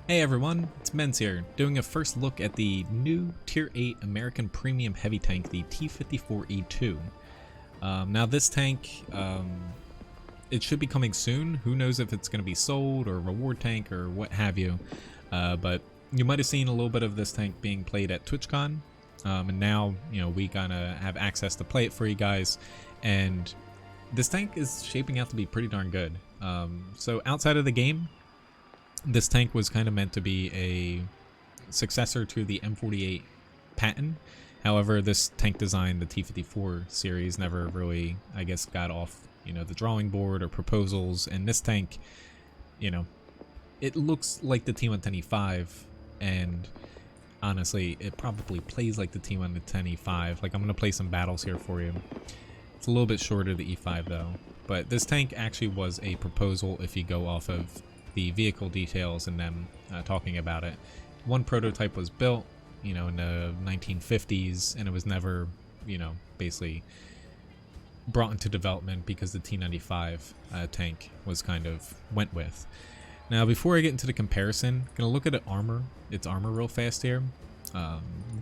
Hey everyone, it's Menz here, doing a first look at the new Tier 8 American Premium Heavy Tank, the T54E2. Now this tank, it should be coming soon. Who knows if it's going to be sold or reward tank or what have you. But you might have seen a little bit of this tank being played at TwitchCon. And now, we gonna have access to play it for you guys. And this tank is shaping out to be pretty darn good. So outside of the game, this tank was kind of meant to be a successor to the M48 Patton. However, this tank design, the T54 series, never really, I guess, got off, the drawing board or proposals. And this tank, it looks like the T110E5, and honestly, it probably plays like the T110E5. Like, I'm going to play some battles here for you. It's a little bit shorter, the E5, though. But this tank actually was a proposal if you go off of the vehicle details and them talking about it. One prototype was built, in the 1950s, and it was never, basically brought into development because the T95 tank was kind of went with. Now, before I get into the comparison, I'm gonna look at its armor real fast here.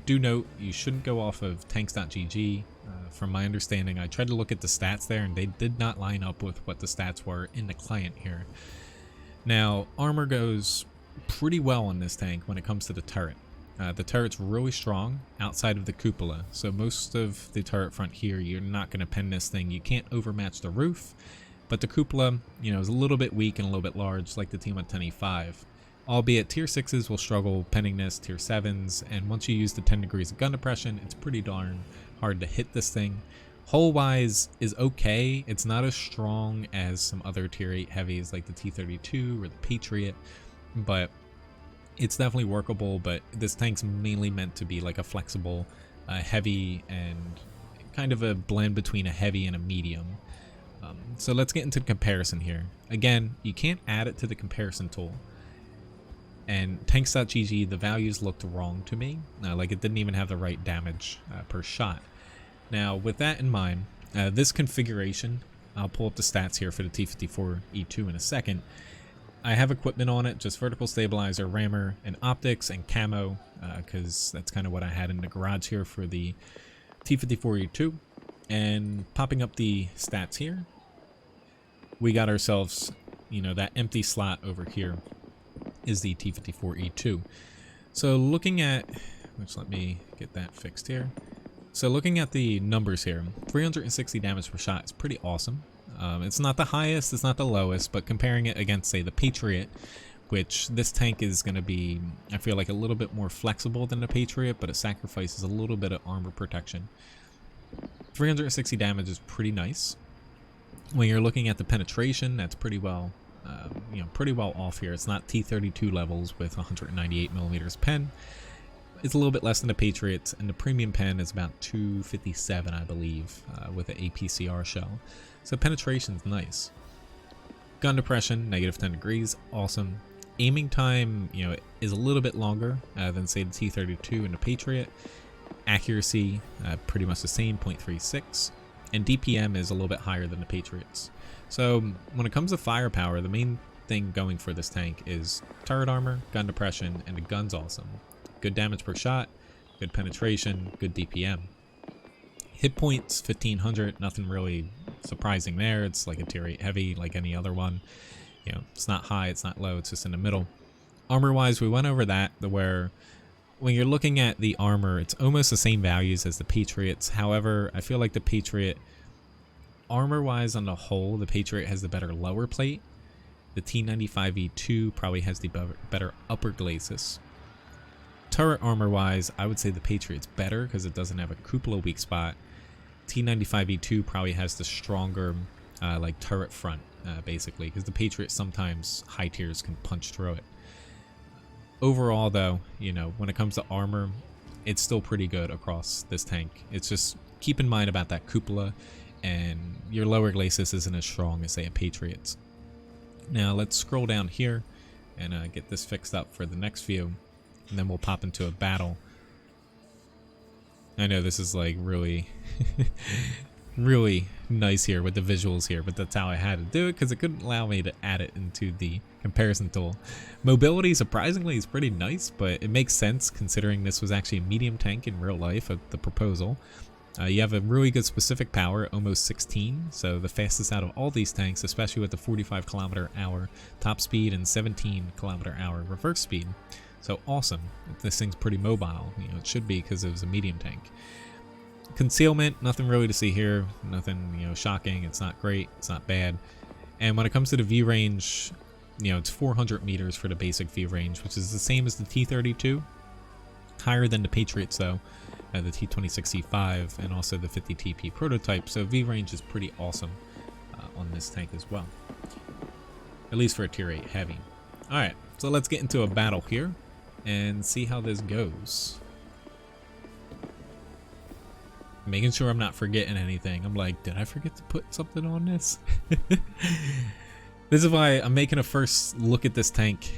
Do note, you shouldn't go off of Tanks.gg. From my understanding, I tried to look at the stats there, and they did not line up with what the stats were in the client here. Now, armor goes pretty well on this tank when it comes to the turret. The turret's really strong outside of the cupola, so most of the turret front here, you're not going to pen this thing. You can't overmatch the roof, but the cupola, is a little bit weak and a little bit large, like the T110E5. Albeit tier 6s will struggle penning this, tier 7s, and once you use the 10 degrees of gun depression, it's pretty darn hard to hit this thing. Hull-wise is okay. It's not as strong as some other tier 8 heavies like the T32 or the Patriot, but it's definitely workable. But this tank's mainly meant to be like a flexible heavy and kind of a blend between a heavy and a medium. So let's get into comparison here. Again, you can't add it to the comparison tool. And Tanks.gg, the values looked wrong to me. Like it didn't even have the right damage per shot. Now, with that in mind, this configuration, I'll pull up the stats here for the T54E2 in a second. I have equipment on it, just vertical stabilizer, rammer, and optics, and camo, because that's kind of what I had in the garage here for the T54E2. And popping up the stats here, we got ourselves, that empty slot over here is the T54E2. So looking at, which let me get that fixed here. So looking at the numbers here, 360 damage per shot is pretty awesome. It's not the highest, it's not the lowest, but comparing it against, say, the Patriot, which this tank is going to be, I feel like, a little bit more flexible than the Patriot, but it sacrifices a little bit of armor protection. 360 damage is pretty nice. When you're looking at the penetration, that's pretty well, pretty well off here. It's not T32 levels with 198 millimeters pen. It's a little bit less than the Patriots, and the premium pen is about 257, I believe, with an APCR shell. So penetration's nice. Gun depression, negative 10 degrees, awesome. Aiming time, is a little bit longer than, say, the T32 and the Patriot. Accuracy, pretty much the same, 0.36. And DPM is a little bit higher than the Patriots. So when it comes to firepower, the main thing going for this tank is turret armor, gun depression, and the gun's awesome. Good damage per shot, good penetration, good DPM. Hit points, 1500, nothing really surprising there. It's like a tier 8 heavy, like any other one. It's not high, it's not low, it's just in the middle. Armor-wise, we went over that, where when you're looking at the armor, it's almost the same values as the Patriots. However, I feel like the Patriot, armor-wise on the whole, the Patriot has the better lower plate. The T95E2 probably has the better upper glacis. Turret armor wise, I would say the Patriot's better because it doesn't have a cupola weak spot. T95E2 probably has the stronger like turret front, basically, because the Patriot sometimes high tiers can punch through it. Overall though, when it comes to armor, it's still pretty good across this tank. It's just keep in mind about that cupola, and your lower glacis isn't as strong as, say, a Patriot's. Now let's scroll down here and get this fixed up for the next view. And then we'll pop into a battle. I know this is like really really nice here with the visuals here, but that's how I had to do it because it couldn't allow me to add it into the comparison tool. Mobility, surprisingly, is pretty nice, but it makes sense considering this was actually a medium tank in real life of the proposal. You have a really good specific power, almost 16, so the fastest out of all these tanks, especially with the 45 km/h top speed and 17 km/h reverse speed. So awesome. This thing's pretty mobile. You know, it should be because it was a medium tank. Concealment, nothing really to see here. Nothing, you know, shocking. It's not great. It's not bad. And when it comes to the view range, you know, it's 400 meters for the basic view range, which is the same as the T-32. Higher than the Patriots, though. The T-26E5 and also the 50 TP prototype. So view range is pretty awesome on this tank as well. At least for a Tier 8 heavy. Alright, so let's get into a battle here and see how this goes. Making sure I'm not forgetting anything. I'm like, did I forget to put something on this? This is why I'm making a first look at this tank.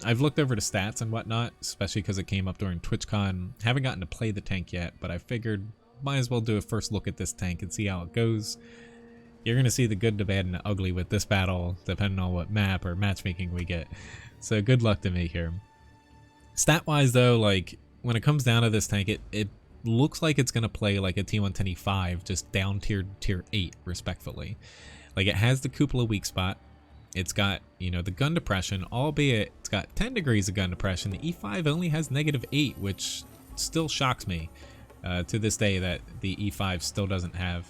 I've looked over the stats and whatnot, especially because it came up during TwitchCon. Haven't gotten to play the tank yet, but I figured might as well do a first look at this tank and see how it goes. You're going to see the good, the bad, and the ugly with this battle, depending on what map or matchmaking we get. So good luck to me here. Stat-wise, though, like, when it comes down to this tank, it looks like it's going to play like a T110E5, just down-tiered Tier 8, respectfully. Like, it has the cupola weak spot. It's got, you know, the gun depression, albeit it's got 10 degrees of gun depression. The E5 only has -8, which still shocks me to this day that the E5 still doesn't have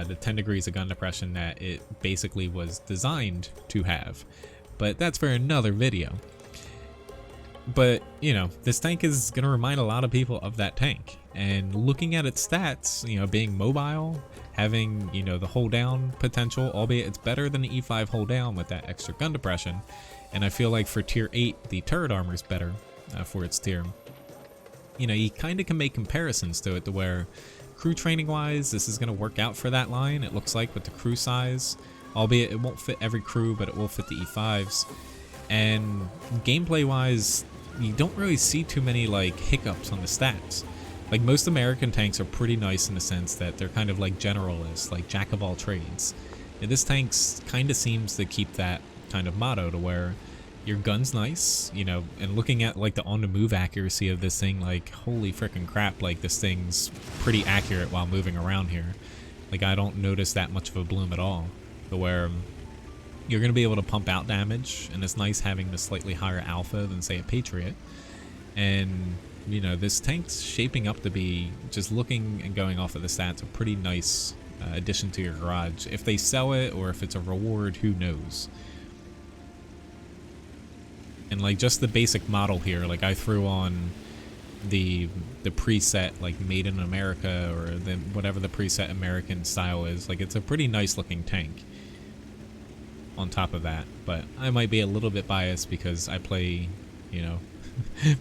the 10 degrees of gun depression that it basically was designed to have. But that's for another video. But, you know, this tank is going to remind a lot of people of that tank. And looking at its stats, you know, being mobile, having, you know, the hold down potential, albeit it's better than the E5 hold down with that extra gun depression. And I feel like for Tier 8, the turret armor is better for its tier. You know, you kind of can make comparisons to it to where crew training wise, this is going to work out for that line. It looks like with the crew size, albeit it won't fit every crew, but it will fit the E5s. And gameplay wise, you don't really see too many like hiccups on the stats. Like most American tanks are pretty nice in the sense that they're kind of like generalists, like jack of all trades. And this tank kind of seems to keep that kind of motto to where your gun's nice, you know, and looking at like the on the move accuracy of this thing, like holy freaking crap, like this thing's pretty accurate while moving around here. Like I don't notice that much of a bloom at all, to where you're going to be able to pump out damage, and it's nice having the slightly higher alpha than say a Patriot. And you know, this tank's shaping up to be, just looking and going off of the stats, a pretty nice addition to your garage. If they sell it or if it's a reward, who knows. And like just the basic model here, like I threw on the preset like made in America, or the whatever the preset American style is. Like it's a pretty nice looking tank on top of that, but I might be a little bit biased because I play, you know,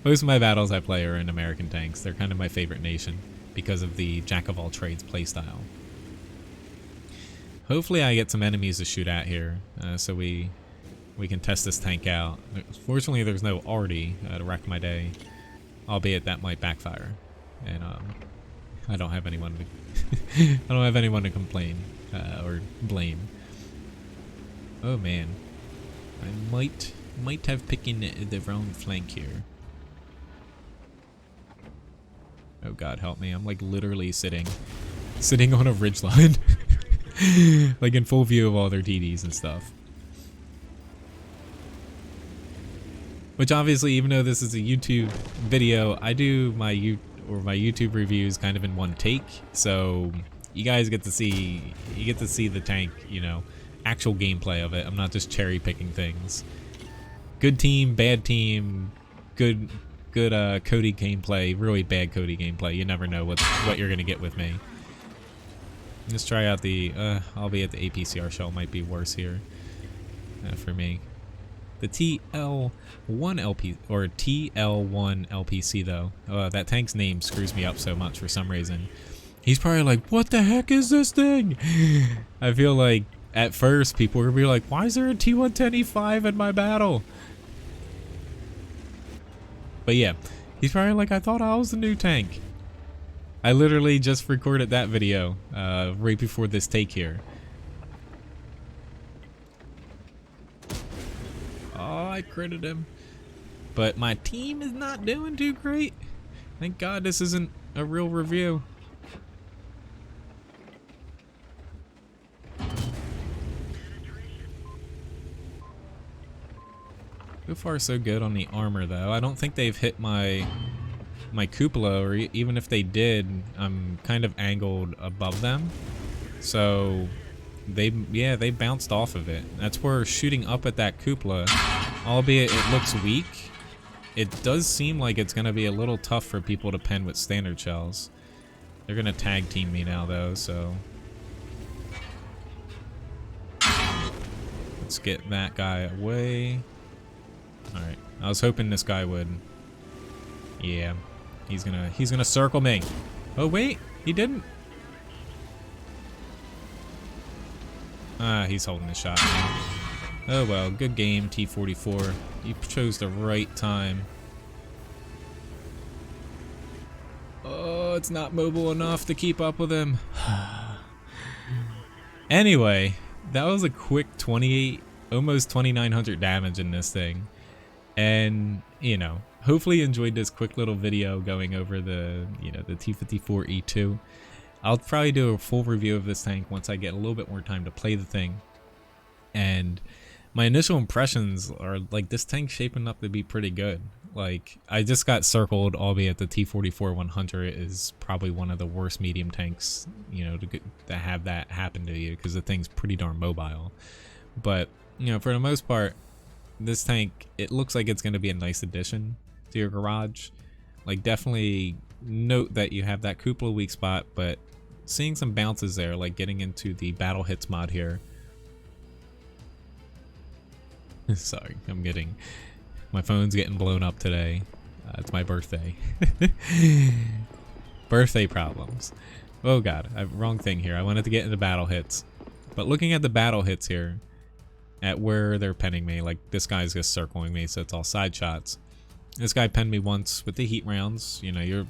most of my battles I play are in American tanks. They're kind of my favorite nation because of the jack of all trades playstyle. Hopefully I get some enemies to shoot at here, so we can test this tank out. Fortunately there's no Artie to wreck my day, albeit that might backfire, and I don't have anyone to I don't have anyone to complain or blame. Oh man, I might have picked the wrong flank here. Oh god, help me! I'm like literally sitting on a ridgeline, like in full view of all their TDs and stuff. Which obviously, even though this is a YouTube video, I do my YouTube reviews kind of in one take, so you guys get to see the tank, you know, actual gameplay of it. I'm not just cherry picking things. Good team, bad team, good Cody gameplay, really bad Cody gameplay. You never know what you're gonna get with me. Let's try out the albeit the APCR shell might be worse here for me. The TL1 LP or TL1 LPC though, that tank's name screws me up so much for some reason. He's probably like, what the heck is this thing? I feel like at first people were gonna be like, why is there a T110E5 in my battle? But yeah, he's probably like, I thought I was the new tank. I literally just recorded that video right before this take here. Oh, I critted him. But my team is not doing too great. Thank God this isn't a real review. So far so good on the armor though. I don't think they've hit my cupola, or even if they did, I'm kind of angled above them. So they bounced off of it. That's where shooting up at that cupola, albeit it looks weak, it does seem like it's gonna be a little tough for people to pen with standard shells. They're gonna tag team me now though, so let's get that guy away. Alright, I was hoping this guy would. Yeah, he's gonna circle me. Oh wait, he didn't. Ah, he's holding the shot now. Oh well, good game, T44. You chose the right time. Oh, it's not mobile enough to keep up with him. Anyway, that was a quick 28, almost 2,900 damage in this thing. And, you know, hopefully you enjoyed this quick little video going over the, the T54E2. I'll probably do a full review of this tank once I get a little bit more time to play the thing. And my initial impressions are like this tank's shaping up to be pretty good. Like, I just got circled, albeit the T44-100 is probably one of the worst medium tanks, to have that happen to you, because the thing's pretty darn mobile. But, for the most part, this tank, it looks like it's going to be a nice addition to your garage. Like, definitely note that you have that cupola weak spot, but seeing some bounces there, like getting into the battle hits mod here. Sorry, my phone's getting blown up today. It's my birthday. Birthday problems. Oh god, wrong thing here. I wanted to get into battle hits. But looking at the battle hits here, at where they're penning me, like this guy's just circling me, so it's all side shots. This guy penned me once with the heat rounds. Your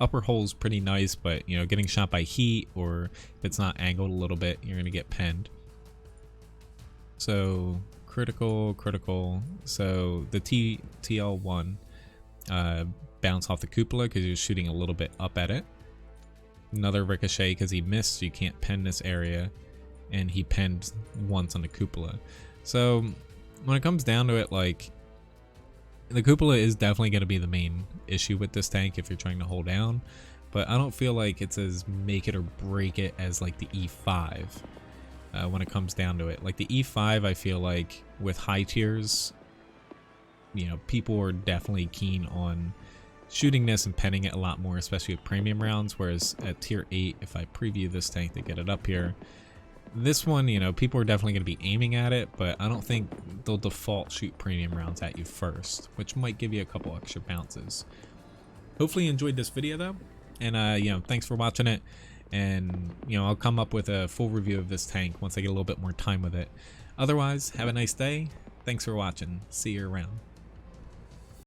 upper hole's pretty nice, but getting shot by heat, or if it's not angled a little bit, you're gonna get penned. So critical. So the TL1 bounced off the cupola because he was shooting a little bit up at it. Another ricochet because he missed. You can't pen this area. And he penned once on the cupola. So when it comes down to it, like, the cupola is definitely going to be the main issue with this tank if you're trying to hold down, but I don't feel like it's as make it or break it as like the E5 when it comes down to it. Like the E5, I feel like with high tiers, people are definitely keen on shooting this and penning it a lot more, especially with premium rounds, whereas at tier 8, if I preview this tank to get it up here, this one, people are definitely going to be aiming at it, but I don't think they'll default shoot premium rounds at you first, which might give you a couple extra bounces. Hopefully you enjoyed this video though, and thanks for watching it, and I'll come up with a full review of this tank once I get a little bit more time with it. Otherwise, have a nice day. Thanks for watching. See you around.